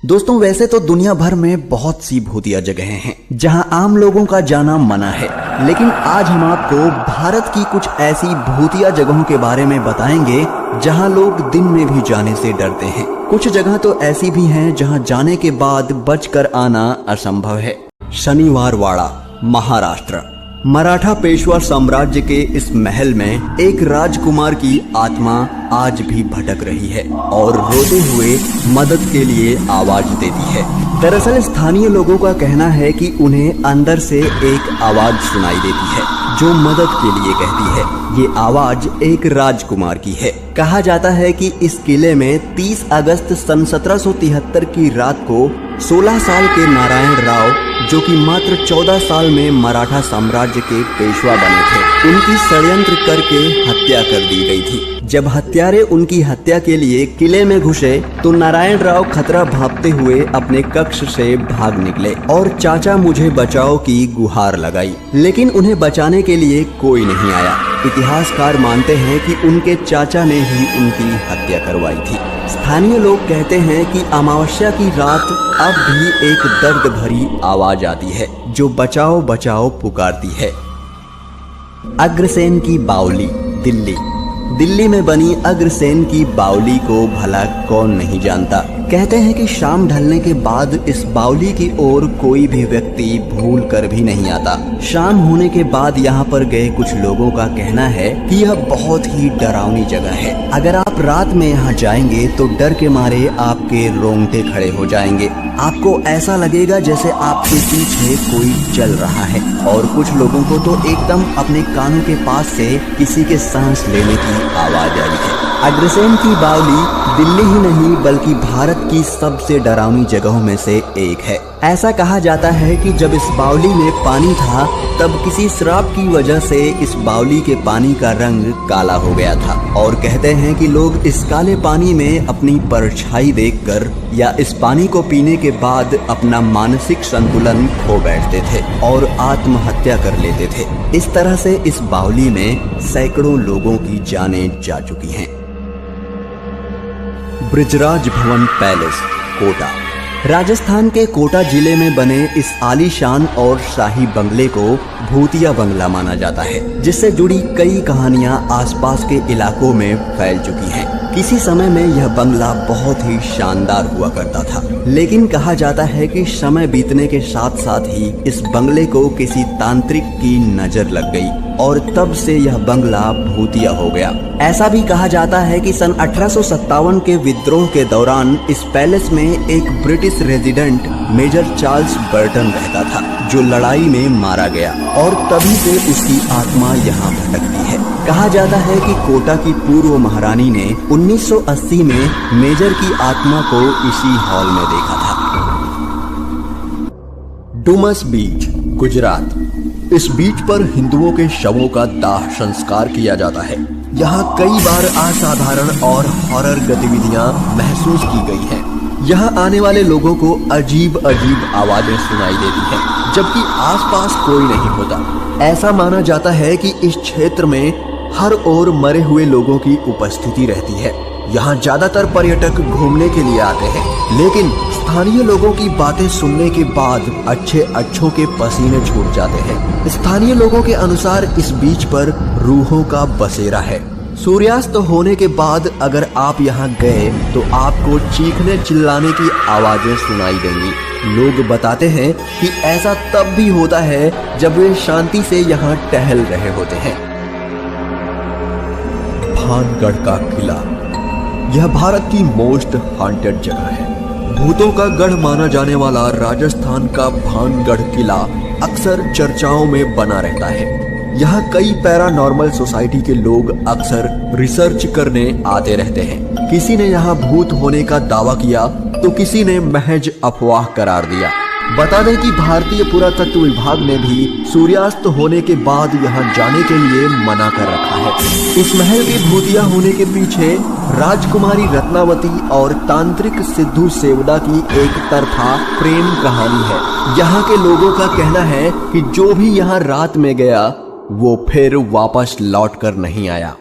दोस्तों वैसे तो दुनिया भर में बहुत सी भूतिया जगहें हैं जहां आम लोगों का जाना मना है, लेकिन आज हम आपको भारत की कुछ ऐसी भूतिया जगहों के बारे में बताएंगे जहां लोग दिन में भी जाने से डरते हैं। कुछ जगह तो ऐसी भी हैं जहां जाने के बाद बचकर आना असंभव है। शनिवार वाड़ा, महाराष्ट्र। मराठा पेशवा साम्राज्य के इस महल में एक राजकुमार की आत्मा आज भी भटक रही है और रोते हुए मदद के लिए आवाज देती है। दरअसल स्थानीय लोगों का कहना है कि उन्हें अंदर से एक आवाज सुनाई देती है जो मदद के लिए कहती है। ये आवाज एक राजकुमार की है। कहा जाता है कि इस किले में 30 अगस्त सन 1773 की रात को 16 साल के नारायण राव, जो कि मात्र 14 साल में मराठा साम्राज्य के पेशवा बने थे, उनकी षड्यंत्र करके हत्या कर दी गई थी। जब हत्यारे उनकी हत्या के लिए किले में घुसे तो नारायण राव खतरा भांपते हुए अपने कक्ष से भाग निकले और चाचा मुझे बचाओ की गुहार लगाई, लेकिन उन्हें बचाने के लिए कोई नहीं आया। इतिहासकार मानते हैं कि उनके चाचा ने ही उनकी हत्या करवाई थी। स्थानीय लोग कहते हैं कि अमावस्या की रात अब भी एक दर्द भरी आवाज आती है जो बचाओ बचाओ पुकारती है। अग्रसेन की बावली, दिल्ली। दिल्ली में बनी अग्रसेन की बावली को भला कौन नहीं जानता। कहते हैं कि शाम ढलने के बाद इस बावली की ओर कोई भी व्यक्ति भूल कर भी नहीं आता। शाम होने के बाद यहाँ पर गए कुछ लोगों का कहना है कि यह बहुत ही डरावनी जगह है। अगर आप रात में यहाँ जाएंगे तो डर के मारे आपके रोंगटे खड़े हो जाएंगे। आपको ऐसा लगेगा जैसे आपके पीछे कोई चल रहा है, और कुछ लोगों को तो एकदम अपने कानों के पास से किसी के सांस लेने की आवाज आई है। अग्रसेन की बावली दिल्ली ही नहीं बल्कि भारत की सबसे डरावनी जगहों में से एक है। ऐसा कहा जाता है कि जब इस बावली में पानी था तब किसी श्राप की वजह से इस बावली के पानी का रंग काला हो गया था, और कहते हैं कि लोग इस काले पानी में अपनी परछाई देखकर या इस पानी को पीने के बाद अपना मानसिक संतुलन खो बैठते थे और आत्महत्या कर लेते थे। इस तरह से इस बावली में सैकड़ों लोगों की जानें जा चुकी हैं। ब्रिजराज भवन पैलेस, कोटा। राजस्थान के कोटा जिले में बने इस आलीशान और शाही बंगले को भूतिया बंगला माना जाता है, जिससे जुड़ी कई कहानियां आसपास के इलाकों में फैल चुकी हैं। किसी समय में यह बंगला बहुत ही शानदार हुआ करता था, लेकिन कहा जाता है कि समय बीतने के साथ साथ ही इस बंगले को किसी तांत्रिक की नजर लग गई और तब से यह बंगला भूतिया हो गया। ऐसा भी कहा जाता है कि सन 1857 के विद्रोह के दौरान इस पैलेस में एक British resident Major Charles Burton रहता था, जो लड़ाई में मारा गया, और तभी से उसकी आत्मा यहाँ भटकती है। कहा जाता है कि कोटा की पूर्व महारानी ने 1980 में मेजर की आत्मा को इसी हॉल में देखा था। डुमस बीच, गुजरात। इस बीच पर हिंदुओं के शवों का दाह संस्कार किया जाता है। यहाँ कई बार असाधारण और हॉरर गतिविधियां महसूस की गई हैं। यहाँ आने वाले लोगों को अजीब अजीब आवाजें सुनाई देती हैं, जबकि आसपास कोई नहीं होता। ऐसा माना जाता है कि इस क्षेत्र में हर ओर मरे हुए लोगों की उपस्थिति रहती है। यहाँ ज्यादातर पर्यटक घूमने के लिए आते हैं, लेकिन स्थानीय लोगों की बातें सुनने के बाद अच्छों के पसीने छूट जाते हैं। स्थानीय लोगों के अनुसार इस बीच पर रूहों का बसेरा है। सूर्यास्त होने के बाद अगर आप यहाँ गए तो आपको चीखने चिल्लाने की आवाजें सुनाई देंगी। लोग बताते हैं कि ऐसा तब भी होता है जब वे शांति से यहाँ टहल रहे होते हैं। भानगढ़ का किला, यह भारत की मोस्ट हॉन्टेड जगह है। भूतों का गढ़ माना जाने वाला राजस्थान का भानगढ़ किला अक्सर चर्चाओं में बना रहता है। यहाँ कई पैरानॉर्मल सोसाइटी के लोग अक्सर रिसर्च करने आते रहते हैं। किसी ने यहाँ भूत होने का दावा किया तो किसी ने महज अफवाह करार दिया। बता दें कि भारतीय पुरातत्व विभाग ने भी सूर्यास्त होने के बाद यहाँ जाने के लिए मना कर रखा है। इस महल के भूतिया होने के पीछे राजकुमारी रत्नावती और तांत्रिक सिद्धू सेवदा की एक तरफा प्रेम कहानी है। यहाँ के लोगों का कहना है कि जो भी यहाँ रात में गया वो फिर वापस लौट कर नहीं आया।